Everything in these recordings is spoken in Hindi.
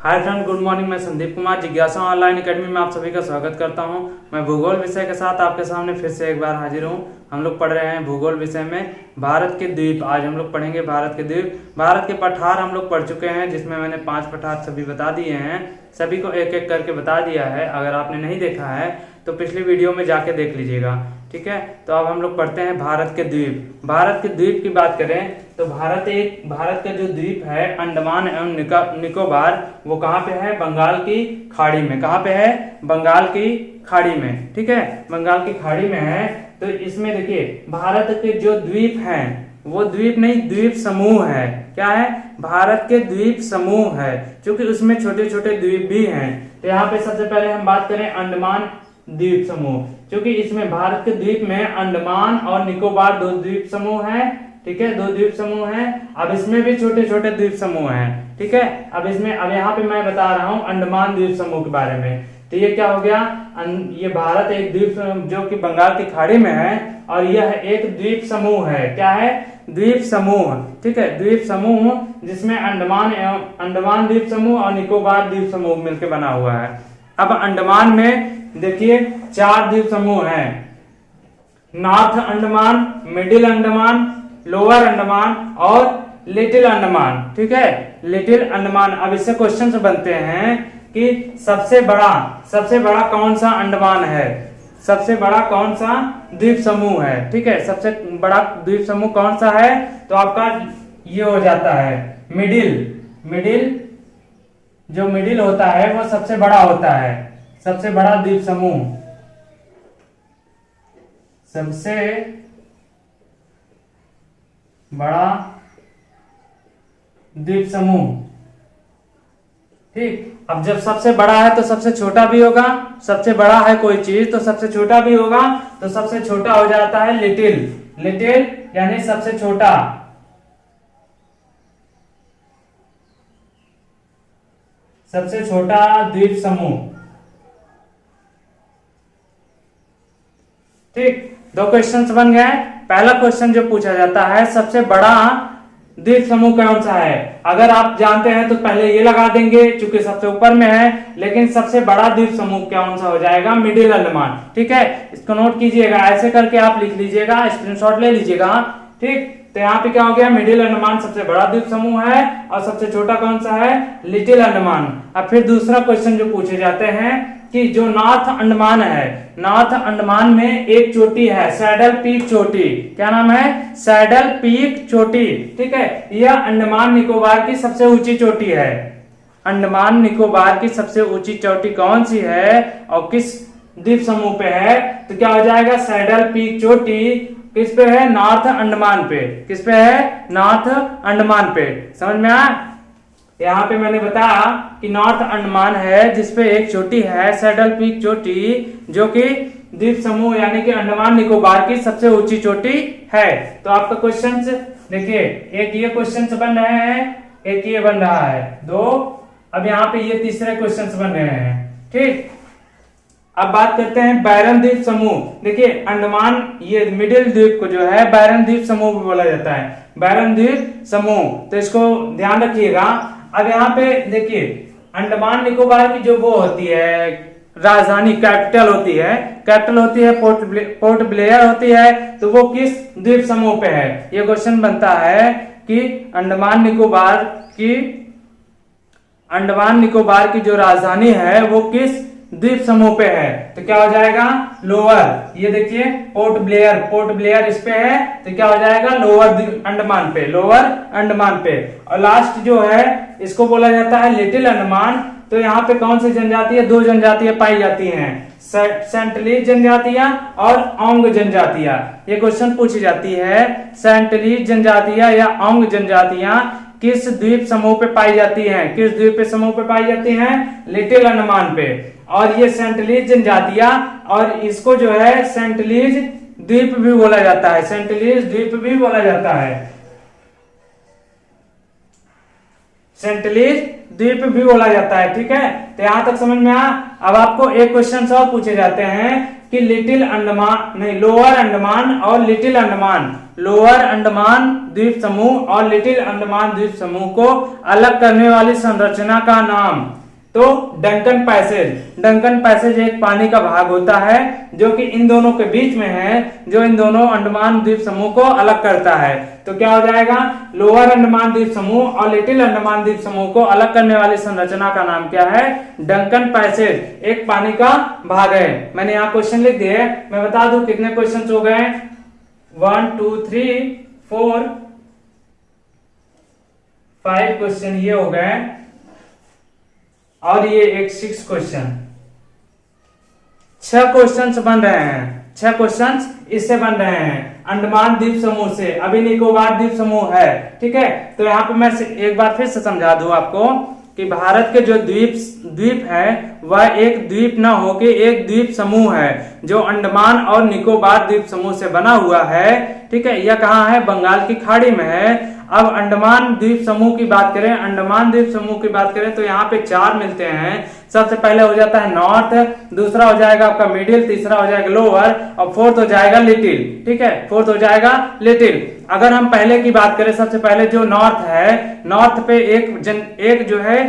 Hi friend, good morning. मैं संदीप कुमार जिज्ञासा ऑनलाइन एकेडमी में आप सभी का स्वागत करता हूं। मैं भूगोल विषय के साथ आपके सामने फिर से एक बार हाजिर हूं। हम लोग पढ़ रहे हैं भूगोल विषय में भारत के द्वीप। आज हम लोग पढ़ेंगे भारत के द्वीप। भारत के पठार हम लोग पढ़ चुके हैं, जिसमें मैंने 5 पठार सभी बता दिए हैं। सभी को एक एक करके बता दिया है। अगर आपने नहीं देखा है तो पिछली वीडियो में जाके देख लीजिएगा, ठीक है। तो अब हम लोग पढ़ते हैं भारत के द्वीप। भारत के द्वीप की बात करें तो भारत का जो द्वीप है अंडमान एवं निकोबार, वो कहाँ पे है? बंगाल की खाड़ी में। कहाँ पे है? बंगाल की खाड़ी में, ठीक है। बंगाल की खाड़ी में है। तो इसमें देखिए भारत के जो द्वीप हैं वो द्वीप नहीं, द्वीप समूह है। क्या है? भारत के द्वीप समूह है, क्योंकि उसमें छोटे छोटे द्वीप भी हैं। तो यहाँ पे सबसे पहले हम बात करें अंडमान द्वीप समूह, क्योंकि इसमें भारत के द्वीप में अंडमान और निकोबार 2 द्वीप समूह हैं, ठीक है। 2 द्वीप समूह हैं। अब इसमें भी छोटे छोटे द्वीप समूह हैं, ठीक है। अब यहाँ पे मैं बता रहा हूँ अंडमान द्वीप समूह के बारे में। तो ये क्या हो गया? ये भारत एक द्वीप जो कि बंगाल की खाड़ी में है, और यह एक द्वीप समूह है। क्या है? द्वीप समूह, ठीक है। द्वीप समूह जिसमें अंडमान द्वीप समूह और निकोबार द्वीप समूह मिलकर बना हुआ है। अब अंडमान में देखिए 4 द्वीप समूह हैं। North Andaman, middle Andaman, lower Andaman और लिटिल अंडमान, ठीक है। लिटिल अंडमान। अब इससे क्वेश्चन बनते हैं कि सबसे बड़ा कौन सा अंडमान है? सबसे बड़ा कौन सा द्वीप समूह है? ठीक है, सबसे बड़ा द्वीप समूह कौन सा है? तो आपका ये हो जाता है मिडिल। जो मिडिल होता है वो सबसे बड़ा होता है। सबसे बड़ा द्वीप समूह, सबसे बड़ा द्वीप समूह, ठीक। अब जब सबसे बड़ा है तो सबसे छोटा भी होगा। सबसे बड़ा है कोई चीज तो सबसे छोटा भी होगा। तो सबसे छोटा हो जाता है लिटिल यानी सबसे छोटा। सबसे छोटा द्वीप समूह, ठीक। 2 क्वेश्चंस बन गए। पहला क्वेश्चन जो पूछा जाता है, सबसे बड़ा द्वीप समूह कौन सा है? अगर आप जानते हैं तो पहले ये लगा देंगे क्योंकि सबसे ऊपर में है, लेकिन सबसे बड़ा द्वीप समूह कौन सा हो जाएगा? मिडिल अंडमान, ठीक है। इसको नोट कीजिएगा, ऐसे करके आप लिख लीजिएगा, स्क्रीनशॉट ले लीजिएगा, ठीक। तो यहाँ पे क्या हो गया? मिडिल अंडमान सबसे बड़ा द्वीप समूह है, और सबसे छोटा कौन सा है? लिटिल अंडमान। अब फिर दूसरा क्वेश्चन जो पूछे जाते हैं कि जो नॉर्थ अंडमान है, नॉर्थ अंडमान में एक चोटी है, सैडल पीक चोटी। क्या नाम है? सैडल पीक चोटी, ठीक है। यह अंडमान निकोबार की सबसे ऊंची चोटी है। अंडमान निकोबार की सबसे ऊंची चोटी कौन सी है और किस द्वीप समूह पे है? तो क्या हो जाएगा? सैडल पीक चोटी किस पे है? नॉर्थ अंडमान पे। किस पे है? नॉर्थ अंडमान पे। समझ में आया? यहाँ पे मैंने बताया कि नॉर्थ अंडमान है जिसपे एक चोटी है, सैडल पीक चोटी, जो कि द्वीप समूह यानी कि अंडमान निकोबार की सबसे ऊंची चोटी है। तो आपका क्वेश्चन देखिए, एक ये क्वेश्चन बन रहे हैं, एक ये बन रहा है, 2। अब यहाँ पे ये तीसरे क्वेश्चन बन रहे हैं, ठीक। अब बात करते हैं बैरन द्वीप समूह। देखिए अंडमान, ये मिडिल द्वीप को जो है बैरन द्वीप समूह भी बोला जाता है। बैरन द्वीप समूह, तो इसको ध्यान रखिएगा। अब यहाँ पे देखिए अंडमान निकोबार की जो वो होती है राजधानी, कैपिटल होती है पोर्ट ब्लेयर होती है। तो वो किस द्वीप समूह पे है? ये क्वेश्चन बनता है कि अंडमान निकोबार की जो राजधानी है वो किस द्वीप समूह पे है? तो क्या हो जाएगा? लोअर। ये देखिए पोर्ट ब्लेयर इस पे है, तो क्या हो जाएगा? लोअर अंडमान पे। और लास्ट जो है इसको बोला जाता है लिटिल अंडमान। तो यहाँ पे कौन सी जनजातियां? 2 जनजातियां पाई जाती हैं, सेंटलीज जनजातियां और ओंग जनजातियां। ये क्वेश्चन पूछी जाती है, सेंटलीज जनजातियां या ओंग जनजातियां किस द्वीप समूह पे पाई जाती हैं? किस द्वीप समूह पे पाई जाती हैं? लिटिल अंडमान पे। और ये सेंटलीज जनजातियां, और इसको जो है सेंटलीज द्वीप भी बोला जाता है। सेंटलीज द्वीप भी बोला जाता है। सेंटलीज द्वीप भी बोला जाता है। ठीक है, तो यहां तक समझ में आया। अब आपको एक क्वेश्चन और पूछे जाते हैं कि लिटिल अंडमान नहीं लोअर अंडमान और लिटिल अंडमान, लोअर अंडमान द्वीप समूह और लिटिल अंडमान द्वीप समूह को अलग करने वाली संरचना का नाम। तो डंकन पैसेज, डंकन पैसेज एक पानी का भाग होता है जो कि इन दोनों के बीच में है, जो इन दोनों अंडमान द्वीप समूह को अलग करता है। तो क्या हो जाएगा, लोअर अंडमान द्वीप समूह और लिटिल अंडमान द्वीप समूह को अलग करने वाली संरचना का नाम क्या है, डंकन पैसेज, एक पानी का भाग है। मैंने यहाँ क्वेश्चन लिख दिए, मैं बता दूं कितने क्वेश्चन हो गए, 1 2 3 4 5 क्वेश्चन ये हो गए, और ये एक 6 क्वेश्चन, 6 क्वेश्चन बन रहे हैं, 6 क्वेश्चन इससे बन रहे हैं अंडमान द्वीप समूह से। अभी निकोबार द्वीप समूह है। ठीक है, तो यहाँ पे मैं एक बार फिर से समझा दूं आपको कि भारत के जो द्वीप है वह एक द्वीप न होके एक द्वीप समूह है जो अंडमान और निकोबार द्वीप समूह से बना हुआ है। ठीक है, यह कहाँ है, बंगाल की खाड़ी में है। अब अंडमान द्वीप समूह की बात करें, अंडमान द्वीप समूह की बात करें तो यहाँ पे 4 मिलते हैं। सबसे पहले हो जाता है नॉर्थ, दूसरा हो जाएगा आपका मिडिल, तीसरा हो जाएगा लोअर और फोर्थ हो जाएगा लिटिल। ठीक है, फोर्थ हो जाएगा लिटिल। अगर हम पहले की बात करें, सबसे पहले जो नॉर्थ है, नॉर्थ पे एक जो है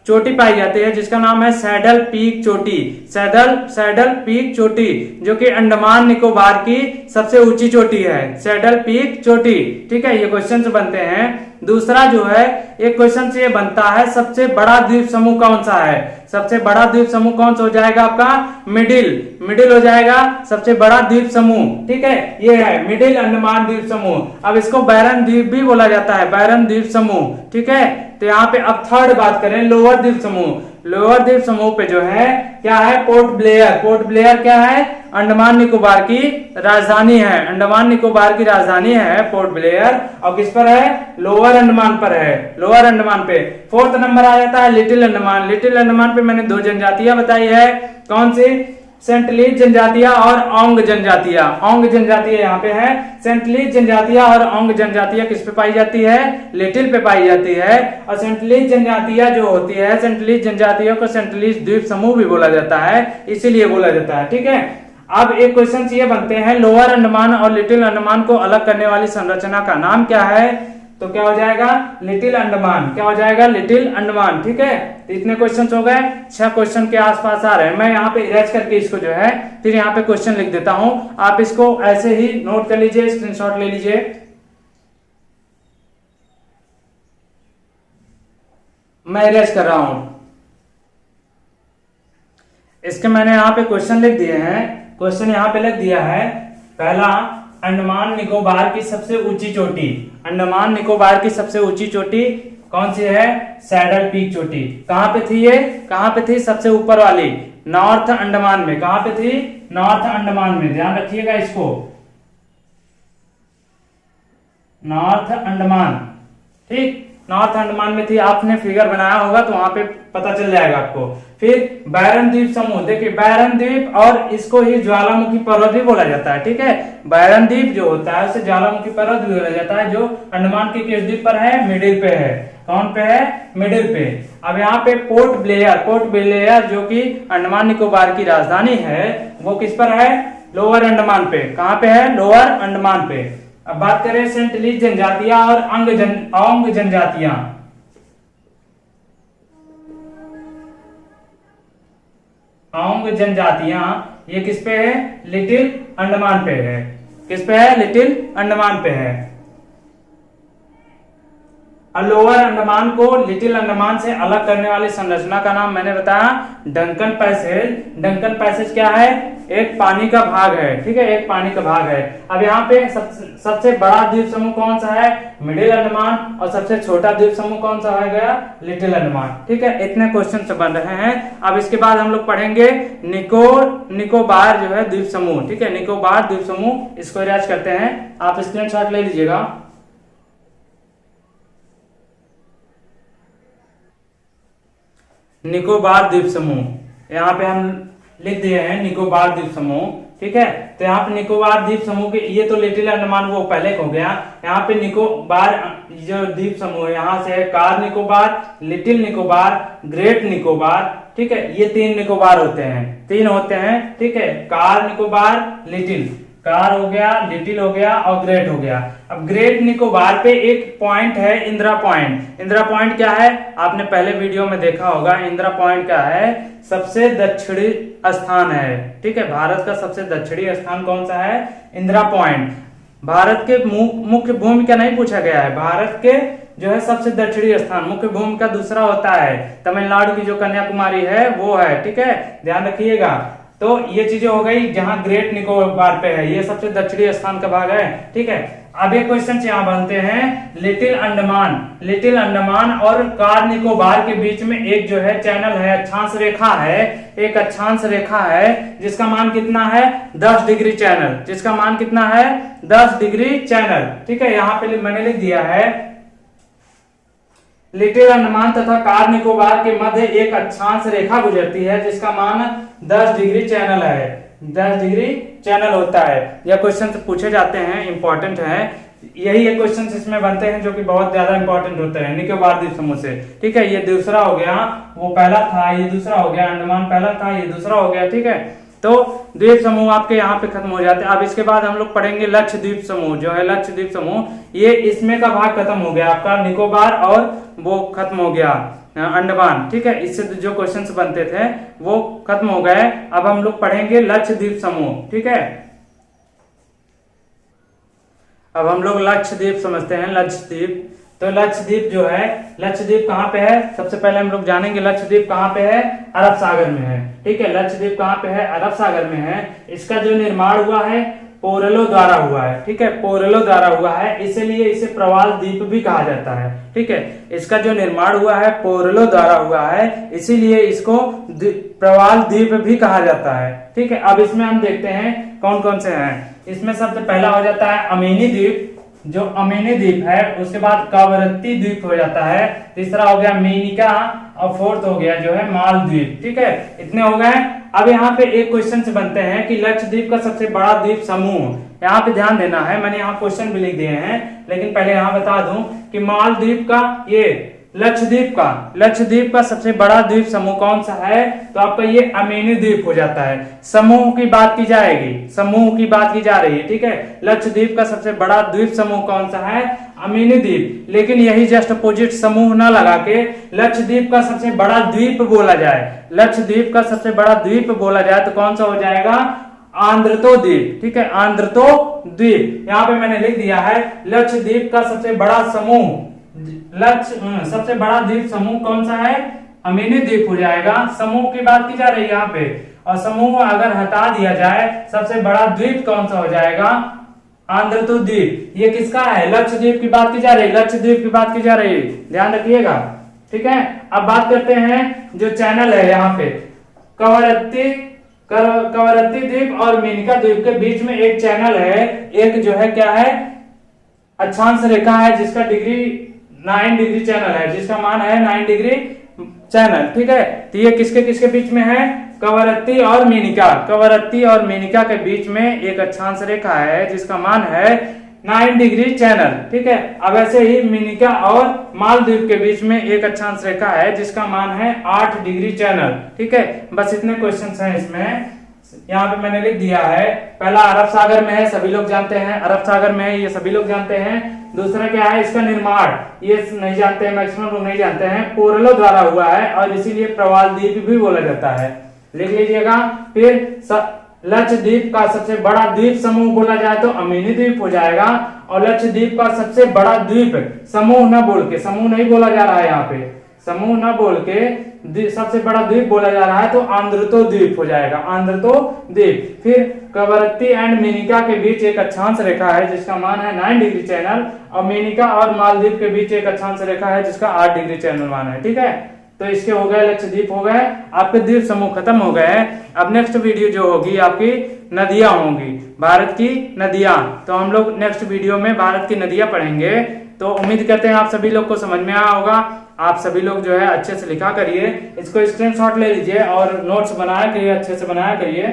चोटी पाई जाती है जिसका नाम है सैडल पीक चोटी, सैडल पीक चोटी, जो कि अंडमान निकोबार की सबसे ऊंची चोटी है, सैडल पीक चोटी। ठीक है, ये क्वेश्चन बनते हैं। दूसरा जो है एक क्वेश्चन से ये बनता है सबसे बड़ा द्वीप समूह कौन सा है, सबसे बड़ा द्वीप समूह कौन सा हो जाएगा आपका, मिडिल हो जाएगा सबसे बड़ा द्वीप समूह। ठीक है, ये है मिडिल अंडमान द्वीप समूह। अब इसको बैरन द्वीप भी बोला जाता है, बैरन द्वीप समूह। ठीक है, तो यहाँ पे अब थर्ड बात करें लोअर द्वीप समूह, लोअर द्वीप समूह पे जो है क्या है, पोर्ट ब्लेयर। पोर्ट ब्लेयर क्या है, अंडमान निकोबार की राजधानी है, अंडमान निकोबार की राजधानी है पोर्ट ब्लेयर। और किस पर है, लोअर अंडमान पर है, लोअर अंडमान पे। फोर्थ नंबर आ जाता है लिटिल अंडमान। लिटिल अंडमान पे मैंने 2 जनजातियां बताई है, कौन सी, सेंटलीज जनजातियां और औंग जनजातियां। औंग जनजातियां यहाँ पे है, सेंटलीज जनजातियां और औंग जनजातियां किस पे पाई जाती है, लिटिल पे पाई जाती है। और सेंटलीज जनजातियां जो होती है, सेंटलीज जनजातियों को सेंटलीज द्वीप समूह भी बोला जाता है, इसीलिए बोला जाता है। ठीक है, अब एक क्वेश्चन ये बनते हैं लोअर अंडमान और लिटिल अंडमान को अलग करने वाली संरचना का नाम क्या है, तो क्या हो जाएगा, लिटिल अंडमान। क्या हो जाएगा, लिटिल अंडमान। ठीक है, तो इतने क्वेश्चन हो गए, 6 क्वेश्चन के आसपास आ रहे हैं। मैं यहाँ पे इरेज करके इसको जो है फिर यहाँ पे क्वेश्चन लिख देता हूं, आप इसको ऐसे ही नोट कर लीजिए, स्क्रीनशॉट ले लीजिए। मैं इरेज कर रहा हूं, इसके मैंने यहाँ पे क्वेश्चन लिख दिए हैं। क्वेश्चन यहाँ पे लिख दिया है, पहला, अंडमान निकोबार की सबसे ऊंची चोटी, अंडमान निकोबार की सबसे ऊंची चोटी कौन सी है, सैडल पीक चोटी। कहां पे थी ये, कहां पे थी, सबसे ऊपर वाली, नॉर्थ अंडमान में। कहां पे थी, नॉर्थ अंडमान में, ध्यान रखिएगा इसको, नॉर्थ अंडमान। ठीक, नॉर्थ अंडमान में थी, आपने फिगर बनाया होगा तो वहां पे पता चल जाएगा आपको। फिर बैरन द्वीप समूह, देखिए बैरन द्वीप, और इसको ही ज्वालामुखी पर्वत भी बोला जाता है। ठीक है, बैरन द्वीप जो होता है उसे ज्वालामुखी पर्वत भी बोला जाता है, जो अंडमान के किस द्वीप पर है, मिडिल पे है। कौन पे है, मिडिल पे। अब यहाँ पे पोर्ट ब्लेयर जो कि अंडमान निकोबार की राजधानी है, वो किस पर है, लोअर अंडमान पे। कहां पे है, लोअर अंडमान पे। अब बात करें सेंटलीज जनजातियां और औंग जनजातियां। औंग जनजातियां ये किस पे है, लिटिल अंडमान पे है। किस पे है, लिटिल अंडमान पे है। लोअर अंडमान को लिटिल अंडमान से अलग करने वाली संरचना का नाम मैंने बताया डंकन पैसेज। डंकन पैसेज क्या है, एक पानी का भाग है। ठीक है, एक पानी का भाग है। अब यहाँ पे सबसे बड़ा द्वीप समूह कौन सा है, मिडिल अंडमान, और सबसे छोटा द्वीप समूह कौन सा है गया, लिटिल अंडमान। ठीक है, इतने क्वेश्चन बन रहे हैं। अब इसके बाद हम लोग पढ़ेंगे निकोबार जो है द्वीप समूह। ठीक है, निकोबार द्वीप समूह, इसको रियाज करते हैं, आप स्क्रीनशॉट ले लीजिएगा। निकोबार द्वीप समूह, यहाँ पे हम लिख दिए हैं निकोबार द्वीप समूह। ठीक है। तो यहाँ पे निकोबार द्वीप समूह के, ये तो लिटिल अंडमान वो पहले हो गया। यहाँ पे निकोबार जो द्वीप समूह है, यहाँ से है car Nicobar, little Nicobar, great Nicobar, ठीक है। ये 3 निकोबार होते हैं, 3 होते हैं, ठीक है। कार निकोबार, लिटिल, कार हो गया, लिटिल हो गया और ग्रेट हो गया। अब ग्रेट निकोबार पे एक पॉइंट है, इंदिरा पॉइंट। इंदिरा पॉइंट क्या है, आपने पहले वीडियो में देखा होगा। इंदिरा पॉइंट क्या है, सबसे दक्षिणी स्थान है, ठीक है। भारत का सबसे दक्षिणी स्थान कौन सा है, इंदिरा पॉइंट। भारत के मुख्य भूमि का नहीं पूछा गया है, भारत के जो है सबसे दक्षिणी स्थान, मुख्य भूमि का दूसरा होता है तमिलनाडु की जो कन्याकुमारी है वो है, ठीक है, ध्यान रखिएगा। तो ये चीजें हो गई जहां ग्रेट निकोबार पे है, ये सबसे दक्षिणी स्थान का भाग है, ठीक है। अब ये क्वेश्चन यहाँ बनते हैं, लिटिल अंडमान, लिटिल अंडमान और कार निकोबार के बीच में एक जो है चैनल है, अक्षांश रेखा है, एक अक्षांश रेखा है जिसका मान कितना है, 10 डिग्री चैनल, जिसका मान कितना है, 10 डिग्री चैनल, ठीक है। यहाँ पे मैंने लिख दिया है, लिटिल अंडमान तथा कार निकोबार के मध्य एक अक्षांश रेखा गुजरती है जिसका मान 10 डिग्री चैनल है, 10 डिग्री चैनल होता है। यह क्वेश्चन पूछे जाते हैं, इंपॉर्टेंट है, यही एक क्वेश्चन इसमें बनते हैं जो कि बहुत ज्यादा इंपॉर्टेंट होते हैं निकोबार द्वीप समूह से, ठीक है। ये दूसरा हो गया, वो पहला था, ये दूसरा हो गया, अंडमान पहला था, ये दूसरा हो गया, ठीक है। तो द्वीप समूह आपके यहाँ पे खत्म हो जाते हैं। अब इसके बाद हम लोग पढ़ेंगे लक्षद्वीप समूह, जो है लक्षद्वीप समूह, ये इसमें का भाग खत्म हो गया आपका, निकोबार और वो खत्म हो गया अंडमान, ठीक है। इससे जो क्वेश्चंस बनते थे वो खत्म हो गए। अब हम लोग पढ़ेंगे लक्षद्वीप समूह, ठीक है। अब हम लोग लक्षद्वीप समझते हैं, लक्षद्वीप। तो लक्षद्वीप जो है, लक्षद्वीप कहाँ पे है, सबसे पहले हम लोग जानेंगे लक्षद्वीप कहाँ पे है, अरब सागर में है, ठीक है। लक्षद्वीप कहाँ पे है, अरब सागर में है। इसका जो निर्माण हुआ है पोरलो द्वारा हुआ है, ठीक है, पोरलो द्वारा हुआ है, इसलिए इसे प्रवाल द्वीप भी कहा जाता है, ठीक है। इसका जो निर्माण हुआ है पोरलो द्वारा हुआ है, इसीलिए इसको प्रवाल द्वीप भी कहा जाता है, ठीक है। अब इसमें हम देखते हैं कौन कौन से हैं। इसमें सबसे पहला हो जाता है अमीनी द्वीप, जो अमीनी द्वीप है, उसके बाद कवरत्ती द्वीप हो जाता है, तीसरा हो गया मेनिका और फोर्थ हो गया जो है मालद्वीप, ठीक है। इतने हो गए। अब यहाँ पे एक क्वेश्चन से बनते हैं कि लक्षद्वीप का सबसे बड़ा द्वीप समूह, यहाँ पे ध्यान देना है, मैंने यहाँ क्वेश्चन भी लिख दिए हैं, लेकिन पहले यहाँ बता दूं कि मालद्वीप का, ये लक्षद्वीप का सबसे बड़ा द्वीप समूह कौन सा है, तो आपका ये अमीनी द्वीप हो जाता है। समूह की बात की जाएगी, समूह की बात की जा रही है, ठीक है। लक्षद्वीप का सबसे बड़ा द्वीप समूह कौन सा है, अमीनी द्वीप। लेकिन यही जस्ट अपोजिट समूह न लगा के लक्षद्वीप का सबसे बड़ा द्वीप बोला जाए, लक्षद्वीप का सबसे बड़ा द्वीप बोला जाए तो कौन सा हो जाएगा, आंद्रतो द्वीप, ठीक है, आंद्रतो द्वीप। यहाँ पे मैंने लिख दिया है लक्षद्वीप का सबसे बड़ा समूह, सबसे बड़ा द्वीप समूह कौन सा है, अमीनी द्वीप हो जाएगा। समूह की बात की जा रही है यहाँ पे, और समूह अगर हटा दिया जाए सबसे बड़ा द्वीप कौन सा हो जाएगा, आंद्रतो द्वीप। ये किसका है, लक्षद्वीप की बात की जा रही है, लक्षद्वीप की बात की जा रही है, ध्यान रखिएगा, ठीक है। अब बात करते हैं जो चैनल है यहाँ पे, कवरत्ती द्वीप और मेनिका द्वीप के बीच में एक चैनल है, एक जो है क्या है, अक्षांश रेखा है जिसका डिग्री 9 डिग्री चैनल है, जिसका मान है 9 डिग्री चैनल, ठीक है। तो ये किसके किसके बीच में है, कवरत्ती और मेनिका, कवरत्ती और मेनिका के बीच में एक अक्षांश रेखा है जिसका मान है 9 डिग्री चैनल, ठीक है। अब ऐसे ही मेनिका और मालद्वीप के बीच में एक अक्षांश रेखा है जिसका मान है 8 डिग्री चैनल, ठीक है। बस इतने क्वेश्चंस हैं इसमें, यहाँ पे मैंने लिख दिया है। पहला अरब सागर में है, सभी लोग जानते हैं, अरब सागर में है, ये सभी लोग जानते हैं। दूसरा क्या है, इसका निर्माण ये नहीं जानते हैं, मैक्सिमम लोग नहीं जानते हैं, पोरलो द्वारा हुआ है और इसीलिए प्रवाल द्वीप भी बोला जाता है, लिख लीजिएगा। फिर लक्षद्वीप का सबसे बड़ा द्वीप समूह बोला जाए तो अमीनी द्वीप हो जाएगा, और लक्षद्वीप का सबसे बड़ा द्वीप, समूह न बोल के, समूह नहीं बोला जा रहा है यहाँ पे, समूह न बोल के सबसे बड़ा द्वीप बोला जा रहा है तो आंद्रतो द्वीप हो जाएगा, आंद्रतो द्वीप। फिर कवरत्ती एंड मेनिका के बीच एक अक्षांश रेखा है जिसका मान है 9 डिग्री चैनल, और मेनिका और मालदीव के बीच एक अक्षांश रेखा है जिसका 8 डिग्री चैनल मान है, ठीक है। तो इसके हो गए लक्षद्वीप, हो गए आपके द्वीप समूह खत्म हो गए हैं। अब नेक्स्ट वीडियो जो होगी आपकी नदियां होंगी, भारत की नदियां। तो हम लोग नेक्स्ट वीडियो में भारत की नदियां पढ़ेंगे। तो उम्मीद करते हैं आप सभी लोग को समझ में आया होगा। आप सभी लोग जो है अच्छे से लिखा करिए, इसको स्क्रीनशॉट ले लीजिए और नोट्स बनाया करिए, अच्छे से बनाया करिए।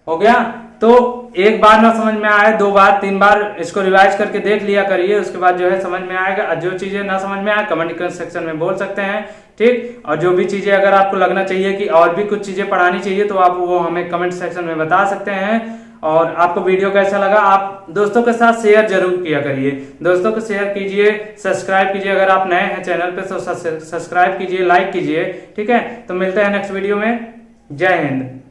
हो गया। तो एक बार ना समझ में आए, 2 बार 3 बार इसको रिवाइज करके देख लिया करिए, उसके बाद जो है समझ में आएगा। जो चीजें ना समझ में आए कमेंट सेक्शन में बोल सकते हैं, ठीक। और जो भी चीजें अगर आपको लगना चाहिए कि और भी कुछ चीजें पढ़ानी चाहिए तो आप वो हमें कमेंट सेक्शन में बता सकते हैं। और आपको वीडियो कैसा लगा आप दोस्तों के साथ शेयर जरूर किया करिए, दोस्तों को शेयर कीजिए, सब्सक्राइब कीजिए, अगर आप नए हैं चैनल पे तो सब्सक्राइब कीजिए, लाइक कीजिए, ठीक है। तो मिलते हैं नेक्स्ट वीडियो में। जय हिंद।